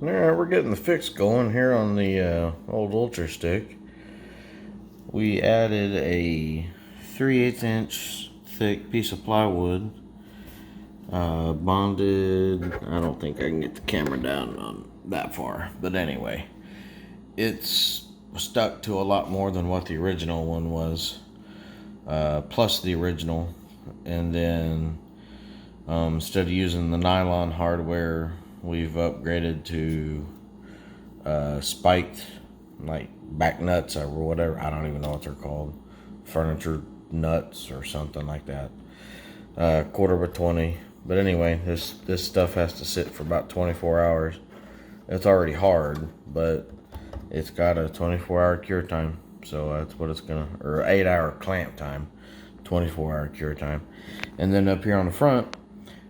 Alright, we're getting the fix going here on the old Ultra Stick. We added a 3/8 inch thick piece of plywood, bonded. I don't think I can get the camera down on that far, but anyway, it's stuck to a lot more than what the original one was, plus the original. And then instead of using the nylon hardware, we've upgraded to spiked, like back nuts or whatever. I don't even know what they're called. Furniture nuts or something like that. 1/4x20. But anyway, this stuff has to sit for about 24 hours. It's already hard, but it's got a 24-hour cure time. So that's what it's gonna, or 8-hour clamp time, 24-hour cure time. And then up here on the front,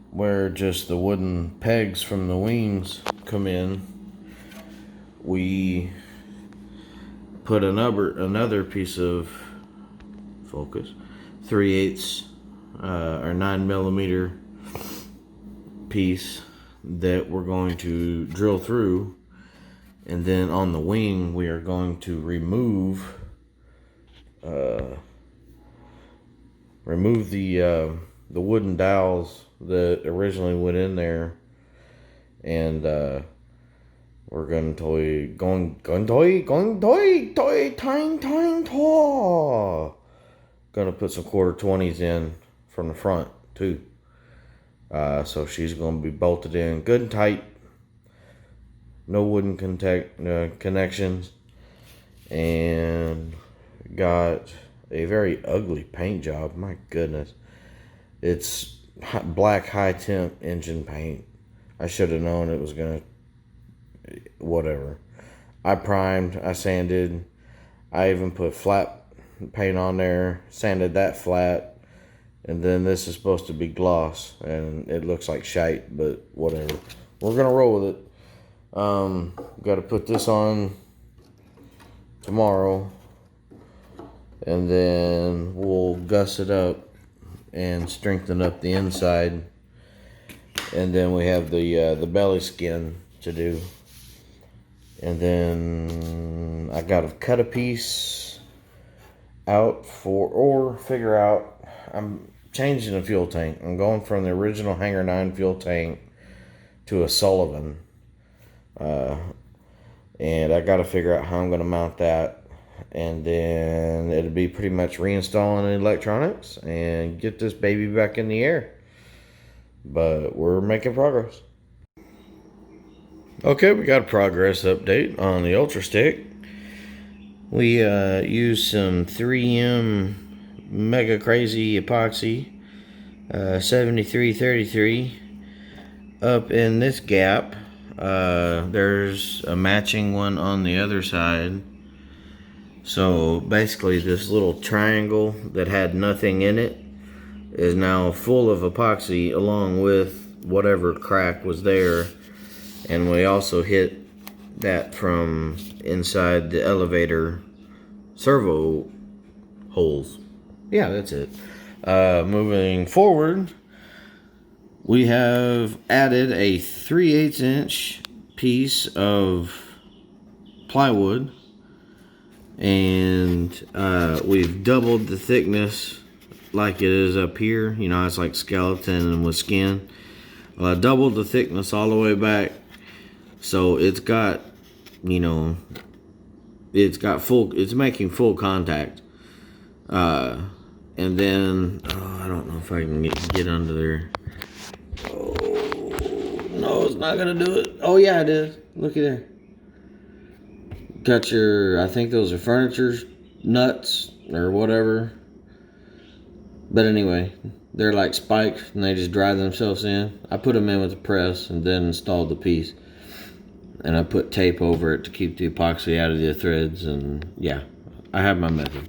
where just the wooden pegs from the wings come in, we put another piece of focus 3/8 or 9mm piece that we're going to drill through, and then on the wing we are going to remove the wooden dowels that originally went in there, and we're going to gonna put some 1/4-20s in from the front too. So she's gonna be bolted in good and tight, no wooden connections, and got a very ugly paint job. My goodness, it's black high temp engine paint. I should have known it was gonna, whatever. I primed, I sanded, I even put flat paint on there, sanded that flat, and then this is supposed to be gloss, and it looks like shite, but whatever. We're gonna roll with it. Got to put this on tomorrow, and then we'll guss it up and strengthen up the inside, and then we have the belly skin to do. And then I gotta cut a piece out or figure out. I'm changing the fuel tank. I'm going from the original Hanger 9 fuel tank to a Sullivan. And I gotta figure out how I'm gonna mount that. And then it'll be pretty much reinstalling the electronics and get this baby back in the air. But we're making progress. Okay, we got a progress update on the Ultra Stick. We used some 3M Mega Crazy epoxy, 7333. Up in this gap, there's a matching one on the other side. So basically this little triangle that had nothing in it is now full of epoxy, along with whatever crack was there. And we also hit that from inside the elevator servo holes. Yeah, that's it. Moving forward, we have added a 3/8 inch piece of plywood, and we've doubled the thickness like it is up here. You know, it's like skeleton and with skin. Well, I doubled the thickness all the way back. So it's got, you know, it's making full contact. And then, I don't know if I can get under there. Oh, no, it's not gonna do it. Oh yeah, it is. Looky there. Got your, I think those are furniture nuts or whatever. But anyway, they're like spikes and they just drive themselves in. I put them in with a press and then installed the piece. And I put tape over it to keep the epoxy out of the threads, and yeah, I have my method.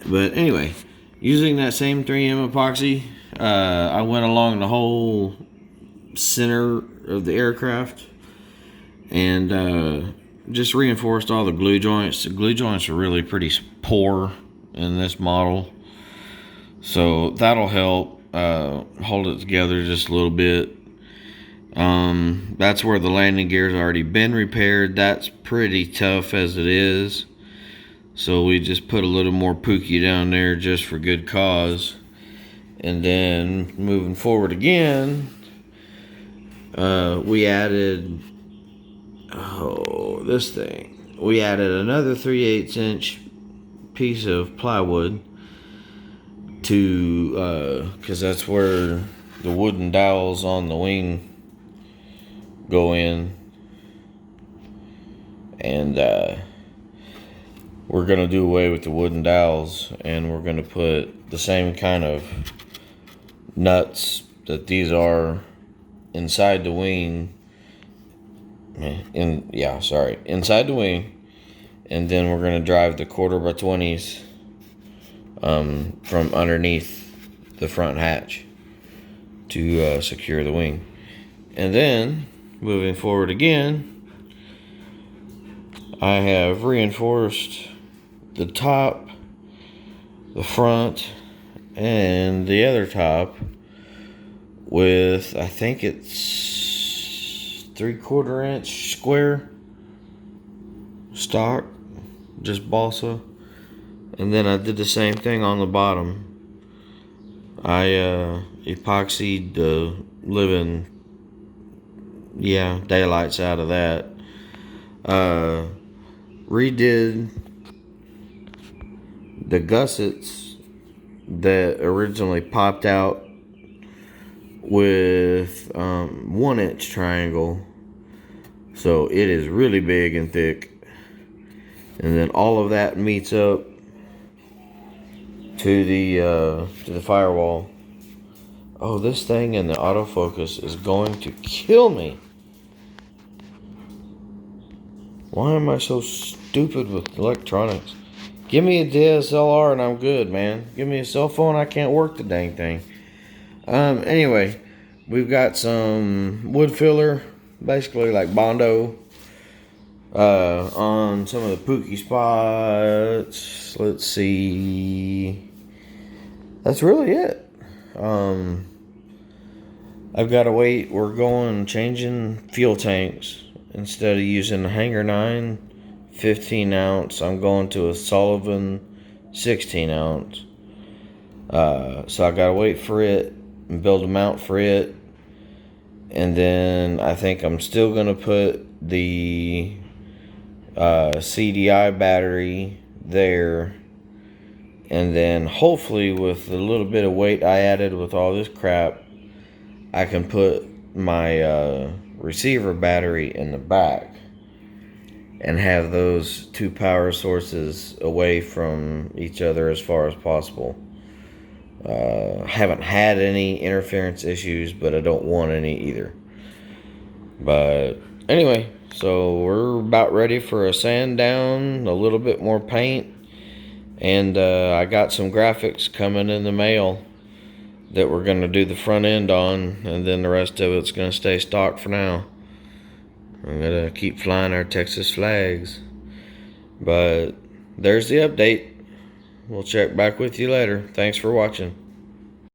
But anyway, using that same 3M epoxy, I went along the whole center of the aircraft and just reinforced all the glue joints. The glue joints are really pretty poor in this model, so that'll help hold it together just a little bit. That's where the landing gear's already been repaired. That's pretty tough as it is. So we just put a little more pookie down there just for good cause. And then moving forward again, we added, this thing. We added another 3/8 inch piece of plywood to, because that's where the wooden dowels on the wing go in. And we're going to do away with the wooden dowels, and we're going to put the same kind of nuts that these are inside the wing. Inside the wing. And then we're going to drive the 1/4x20s from underneath the front hatch to secure the wing. And then moving forward again, I have reinforced the top, the front, and the other top with, I think it's 3/4 inch square stock, just balsa. And then I did the same thing on the bottom. I epoxied the living daylights out of that. Redid the gussets that originally popped out with 1 inch triangle, so it is really big and thick. And then all of that meets up to the firewall. Oh, this thing in the autofocus is going to kill me. Why am I so stupid with electronics? Give me a DSLR and I'm good, man. Give me a cell phone, I can't work the dang thing. Anyway, we've got some wood filler, basically like Bondo, on some of the pookie spots. Let's see. That's really it. I've got to wait. We're changing fuel tanks. Instead of using the Hanger 9 15 ounce, I'm going to a Sullivan 16 ounce. So I gotta wait for it and build a mount for it. And then I think I'm still gonna put the CDI battery there. And then hopefully with the little bit of weight I added with all this crap, I can put my receiver battery in the back and have those two power sources away from each other as far as possible. Haven't had any interference issues, but I don't want any either. But anyway, so we're about ready for a sand down, a little bit more paint, and I got some graphics coming in the mail that we're going to do the front end on, and then the rest of it's going to stay stock for now. I'm going to keep flying our Texas flags. But there's the update. We'll check back with you later. Thanks for watching.